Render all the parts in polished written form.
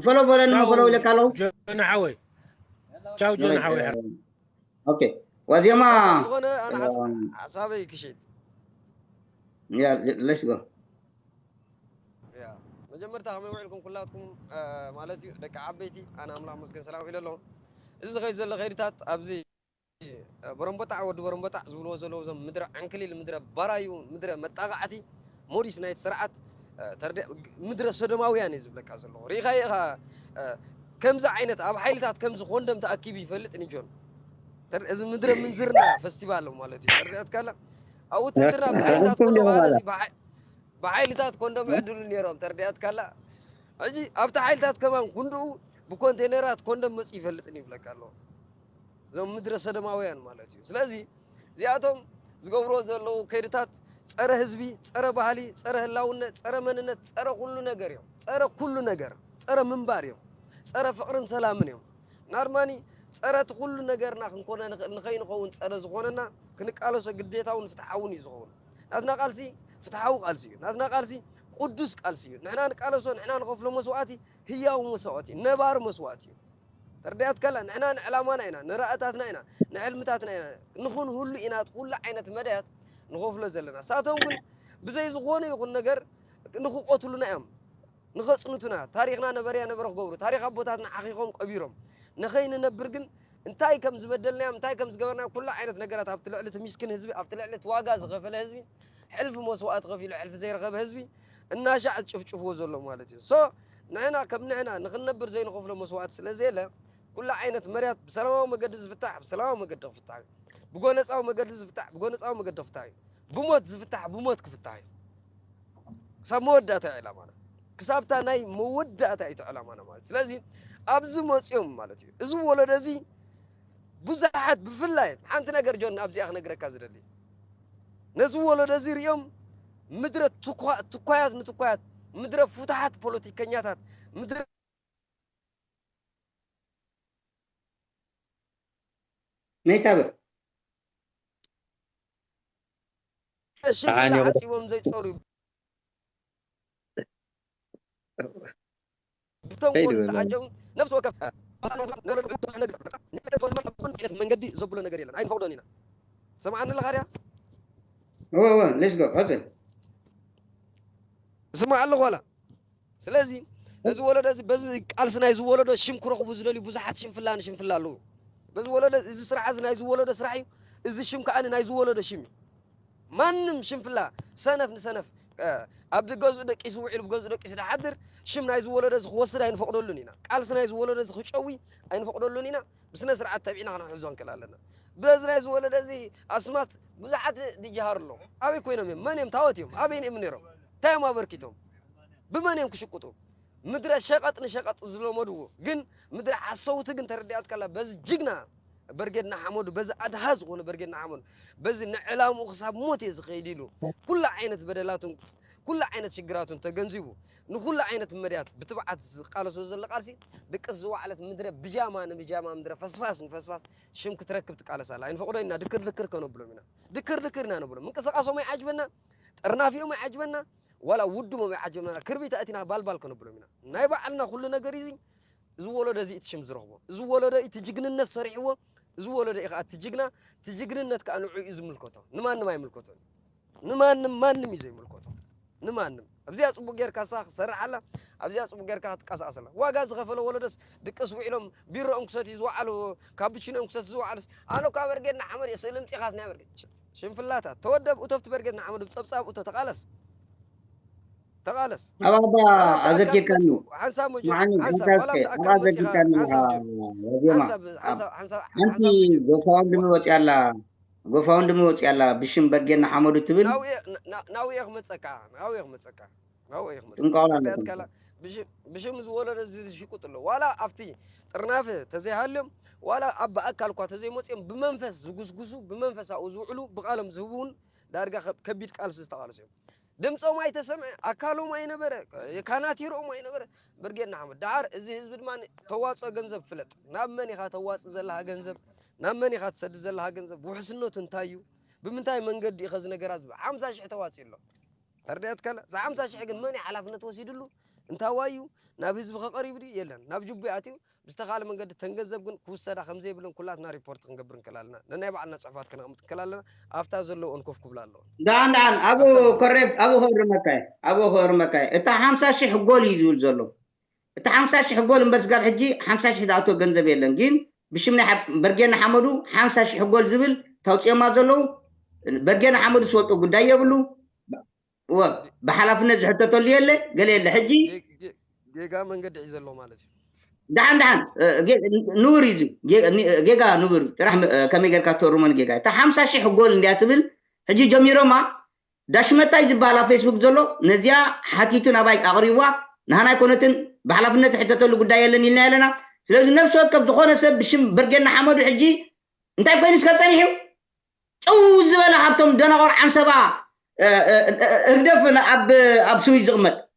فولو بولن ما فولو تشاو لك قالوا جون حوي تشاو جون حوي اوكي وزيما زغونه انا حسابي كشيت يا ليتس جو يا مجمرتا هم وعلكم كلاتكم مالتي دك عبيتي انا املا مسكن سلام الى لهم እዚ ኸይ ዘሎ ኸይድታት ኣብዚ በረንቦጣዕ ወዲ በረንቦጣዕ ዝብልዎ ዘለዉ ዞም ምድረ ዓንክሊል ምድረ ባራዩ ምድረ መጣቃዕቲ ሞዲስ ናይቲ ስርዓት ምድረ ሶዶማውያን እዩ ዝብለካ ዘለዎ ሪኢኻ ኢኻ ከምዚ ዓይነት ኣብ ሓይልታት ከምዚ ኮንደም ተኣኪቡ ይፈልጥን ጆን እዚ ምድረ ምንዝርና ፌስቲቫል ማለት እዩ ተረድአትካላ ኣብኡ ትድርና ብሓይልታት ኮሎ ማለት ብሓይልታት ኮንደም ዕድሉ ነይሮም ተረድአትካላ ሕጂ ኣብቲ ሓይልታት ከማን ኩንድኡ ብኮንቴነራት ኮንደም መፅእ ይፈልጥን ይብለካ ኣሎ እዞም ምድረ ሰዶማውያን ማለት እዩ ስለዚ እዚኣቶም ዝገብሮ ዘለዉ ከይድታት ፀረ ህዝቢ ፀረ ባህሊ ፀረ ህላውነት ፀረ መንነት ፀረ ኩሉ ነገር እዮም ፀረ ኩሉ ነገር ፀረ ምንባር እዮም ፀረ ፍቅርን ሰላምን እዮም ናድማኒ ፀረት ኩሉ ነገርና ክንኮነ ንኸይንኸውን ፀረ ዝኾነና ክንቃለሶ ግዴታውን ፍትሓውን እዩ ዝኸውን ናትና ቃልሲ ፍትሓዊ ቃልሲ እዩ ናትና ቃልሲ ቅዱስ ቃልሲ እዩ ንሕና ንቃለሶ ንሕና ንኸፍሎ መስዋዕቲ ህያው መስዋዕቲ ነባር መስዋዕቲ እዩ ተረዳእትካላ ንሕና ንዕላማና ኢና ንራእታትና ኢና ንዕልምታትና ኢና ንኹን ሁሉ ኢና ኩሉ ዓይነት መዳያት ንኸፍሎ ዘለና ሳቶም ግን ብዘይ ዝኾነ ይኹን ነገር ንኽቆትሉና እዮም ንኸፅንቱና ታሪክና ነበርያ ነበረ ክገብሩ ታሪክ ኣቦታትና ሓኺኾም ቀቢሮም ንኸይንነብር ግን እንታይ ከም ዝበደልናዮም እንታይ ከም ዝገበርናዮም ኩሉ ዓይነት ነገራት ኣብቲ ልዕሊ እቲ ምስኪን ህዝቢ ኣብቲ ልዕሊ እቲ ዋጋ ዝኸፈለ ህዝቢ ሕልፊ መስዋዕት ከፊሉ ሕልፊ ዘይረኸበ ህዝቢ እናሻዕ ዝጭፍጭፍዎ ዘሎ ማለት እዩ ሶ ንሕና ከም ንሕና ንኽንነብር ዘይንኸፍሎ መስዋዕት ስለዘየለ ኩሉ ዓይነት መርያት ብሰላማዊ መገዲ ዝፍታሕ ብሰላማዊ መገዲ ክፍታሕ እዩ ብጎነፃዊ መገዲ ዝፍታሕ ብጎነፃዊ መገዲ ክፍታሕ እዩ ብሞት ዝፍታሕ ብሞት ክፍታሕ እዩ ክሳብ መወዳእታ እዩ ዕላማና ክሳብታ ናይ መወዳእታ እዩ ዕላማና ማለት ስለዚ ኣብዚ መፅኦም ማለት እዩ እዚ ወለዶ እዚ ብዙሓት ብፍላይ ሓንቲ ነገር ጆን ኣብዚኣ ክነግረካ ዝደሊ ነዚ ወለዶ እዚ ሪኦም ምድረ ትኳያት ንትኳያት ምድረ ፍትሓት ፖለቲከኛታት ምድረ نيتابر ሽንፍላ ሓፂቦም ዘይፀሩ ብተንኮል ዝተዓጀቡ ነፍሲ ወከፍ መንገዲ ዘብሎ ነገር የለን ኣይንፈቅዶን ኢና ሰማዓኒ ኣለኻ ድያ هو ليتس جو حسن ስማዕ ኣለኹ ዋላ ስለዚ እዚ ወለዶ እዚ በዚ ቃልሲ ናይ ዝወለዶ ሽም ክረኽቡ ዝደልዩ ብዙሓት ሽምፍላ ንሽምፍላ ኣለዉ በዚ ወለዶ እዚ ስራሕ እዚ ናይ ዝወለዶ ስራሕ እዩ እዚ ሽም ከዓኒ ናይ ዝወለዶ ሽም እዩ ማንም ሽምፍላ ሰነፍ ንሰነፍ ኣብ ገዝኡ ደቂሱ ውዒሉ ብገዝኡ ደቂሱ ድሓድር ሽም ናይ ዝወለዶ እዚ ክወስድ ኣይንፈቅደሉን ኢና ቃልሲ ናይ ዝወለዶ እዚ ክጨዊ ኣይንፈቅደሉን ኢና ብስነ ስርዓት ተቢዕና ክንሕዞ ንክእል ኣለና በዚ ናይ ዝወለዶ እዚ ኣስማት ብዙሓት ድጀሃር ኣለዉ ኣበይ ኮይኖም እዮም መን እዮም ታወት እዮም ኣበይን እዮም ነይሮም እንታይ እዮም ኣበርኪቶም ብመን እዮም ክሽቅጡ ምድረ ሸቐጥ ንሸቐጥ ዝለመድዎ ግን ምድረ ሓሰውቲ ግን ተረዲኣትካላ በዚ ጅግና በርጌድና ሓመዱ በዚ ኣድሃ ዝኾነ በርጌድና ሓመዱ በዚ ንዕላምኡ ክሳብ ሞት እየ ዝኸይድ ኢሉ ኩሉ ዓይነት በደላቱን ኩሉ ዓይነት ሽግራቱን ተገንዚቡ ንኩሉ ዓይነት መድያት ብትብዓት ዝቃለሶ ዘሎ ቃልሲ ድቅስ ዝዋዕለት ምድረ ብጃማ ንብጃማ ምድረ ፈስፋስ ንፈስፋስ ሽም ክትረክብ ትቃለሳላ ኣይንፈቅዶ ኢና ድክር ድክር ከነብሎም ኢና ድክር ድክር ኢና ነብሎም ምንቅስቃሶም ኣይዓጅበና ጠርናፊኦም ኣይዓጅበና ወላ ውድሞም ኣይዓጅበና ክርቢት ኣእቲና ባልባል ከነብሎም ኢና ናይ ባዕልና ኩሉ ነገር እዚ እዚ ወለዶ እዚ እቲ ሽም ዝረኽቦ እዚ ወለዶ እቲ ጅግንነት ሰሪሕዎ እዚ ወለዶ ኢኻ እቲ ጅግና እቲ ጅግንነት ከዓ ንዑ እዩ ዝምልከቶ ንማንም ኣይምልከቶን ንማንም ማንም እዩ ዘይምልከቶ ንማንም ኣብዚኣ ፅቡቅ ጌርካ ሳ ክሰርሕ ኣላ ኣብዚኣ ፅቡቅ ጌርካ ክትቀሳቀስ ኣላ ዋጋ ዝኸፈለ ወለዶስ ድቅስ ውዒሎም ቢሮኦም ክሰትዩ ዝወዓሉ ካፕቺኖኦም ክሰትዩ ዝወዓሉ ኣነ ካብ በርጌድና ሓመድ እየ ስእሊ ምፂኻስ ናይ በርጌድ ሽንፍላታት ተወደብ እቶፍቲ በርጌድና ሓመድ ብፀብፃብ እቶ ተቃለስ تقالس أبا أذكر كان حسب موجود معني حسب بس ولا أبا أذكر كان أنت غفاوند موت يلا غفاوند موت يلا بشم بجينا حمود تبل ناوي يخمت سكا ناوي يخمت سكا ناوي يخمت تنقال سكا بشم زولا شي قتل ولا أفتي طرناف تزيهلم ولا أبا أكل كوا تزي موت بمنفس زغزغزو بمنفس أوزوعلو بقالم زبون دارجا كبير قالس استقالسيو دمصو ما يتسمع اكالو ما ينبر كاناتيرو ما ينبر برجنا حمد دار ازي حزب دمان تواصو ገንዘብ ፍለጥ ናብ መን ይኻ ተዋጽ ዘለሃ ገንዘብ ናብ መን ይኻ ተሰድ ዘለሃ ገንዘብ ውሕስነቱ እንታዩ ብምንታይ መንገዲ ይኸዝ ነገራት 50 ሺህ ተዋጽ ይሎ ተርዳት ከለ 50 ሺህ ግን መን ሓላፍነት ወሲድሉ انت وايو ناب حزب قريب دي يلن ناب جبياتي بستقال من قد تنجذب كن كوسدا خمسة بلون كلاتنا ريبورت نقبرن كلالنا لأن يبعنا صفات كنا كلالنا أفتح زلوا أنكف قبلالله دعان أبو كريت أبو خور مكاي إتا 50,000 جول يزول زلو إتا 50,000 جول بس قال حجي 50,000 دعوتو جنزب يلن جين بشمنا برجينا حمدو 50,000 جول زبل توصيه ما زلو برجينا حمدو صوتو قداي يبلو بحلفنا زحتة اللي يلي قال يلي حجي جيجا من قد عزلوا مالتي دعان نور يجي جيجا نور ترى كم يقدر كاتور من جيجا تا 50,000 جول اللي أتبل حجي جميرو ما داش متى يجيب على فيسبوك زلو نزيا حكيتو نبايك أغريوا نهنا يكونتن بحلفنا زحتة اللي قداي يلي نيلنا لنا سلازم نفسه كب دخونه سب بشم برجنا حمد حجي انت كوين اسكتاني هو او زباله حبتم دنقر عن سبا اردفنا اب سوي زغمت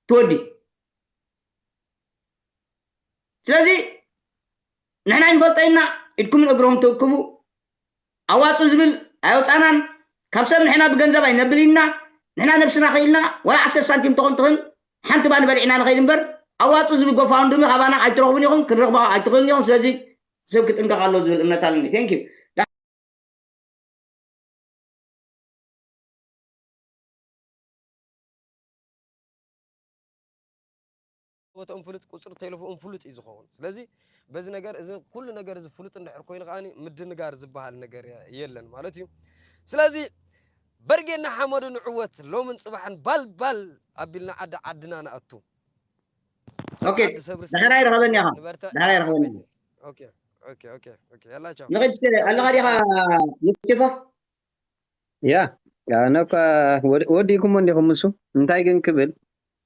تودي سلازي نحن نفطينا ادكم اجرهم توكبو اواصو زبل ايوطانان كبسن نحن بغنزب اينبلينا نحن نفسنا خيلنا ولا 10 سنتيم تكون حنت بان بلعنا نخيل نبر أواتو زبي go found me خبانا أتروحوني يوم كربا أتروحوني يوم سلزي سب كت إنك قالوا زبل إمنا تالني thank you وتنفلت قصر تلفون فلوت إذا خون سلزي بس نجار إذا كل نجار إذا فلوت إن حرقين غاني مد نجار زبها النجار يلن مالتي سلزي برجعنا حمد نعوت لو من صباحا بال أبينا عدنا أنا أتو اوكي دحرا يرغبني يا دحرا يرغبني اوكي يلا تشاو نغج الله غادي يكتفى يا أنا وديكم عندكم مسو نتايجن كبل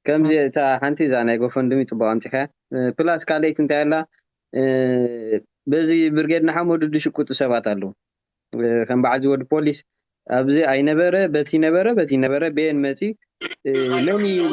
كم زي تا حنتي زانا يقول فندمي تبغى أمتها بلاس كاليك نتاعي لا بزي برجعنا حمود دش كوت سبعة لو كان بعد ود بوليس أبزي أي نبرة بتي نبرة بين متي لوني